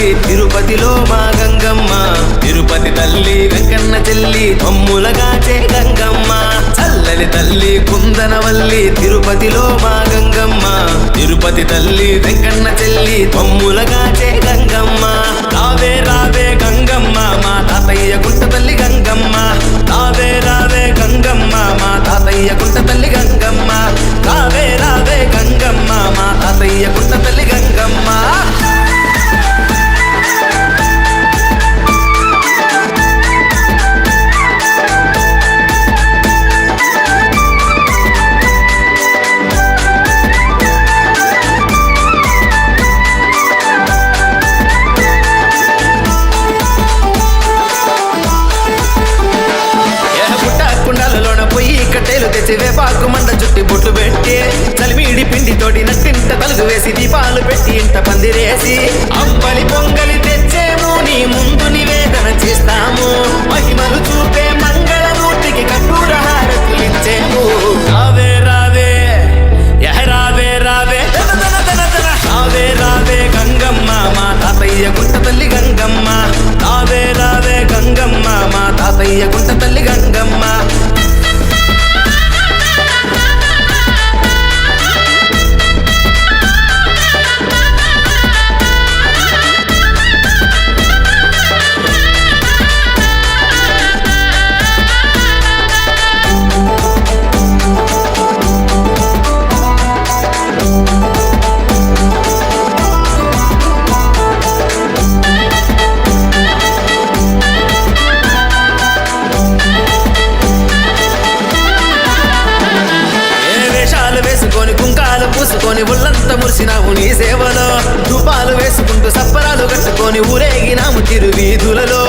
తల్లి తిరుపతిలో మా గంగమ్మ, తిరుపతి తల్లి వెంకన్న చెల్లి మమ్ములగాచే గంగమ్మ. చల్లని తల్లి కుందనవల్లి తిరుపతిలో మా గంగమ్మ, తిరుపతి తల్లి వెంకన్న చెల్లి మమ్ములగాచే గంగమ్మ. రావే రావే గంగమ్మ మా తాతయ్య గుంట తల్లి గంగమ్మ, రావే రావే గంగమ్మ మా తాతయ్య గుంట తల్లి గంగమ్మ, రావే రావే గంగమ్మ మా తాతయ్య గుంట తల్లి గంగమ్మ. కట్టెలు తెచ్చి వేపాకు మండ చుట్టి బొట్లు పెట్టి చలిమీడి పిండి తోటి నట్టింట తలుగు వేసి దీపాలు పెట్టి ఇంట పందిరేసి అంబలి పొంగలి తెచ్చేము నీ ముందు నివేదన చేస్తాము. మహిమలు చూపే మంగళమూర్తికి కట్టూర హారతులిచ్చేము. రావే రావే రావే రావే రావే రావే గంగమ్మ మా తాతయ్య గుంట తల్లి గంగమ్మ, రావే రావే గంగమ్మ మా తాతయ్య గుంట తల్లి గంగమ్మ. వేసుకొని కుంకాలు పూసుకొని ఉల్లంతా మురిసినాము నీ సేవలో, ధూపాలు వేసుకుంటూ సప్పరాలు కట్టుకొని ఊరేగినాము తిరువీధులలో.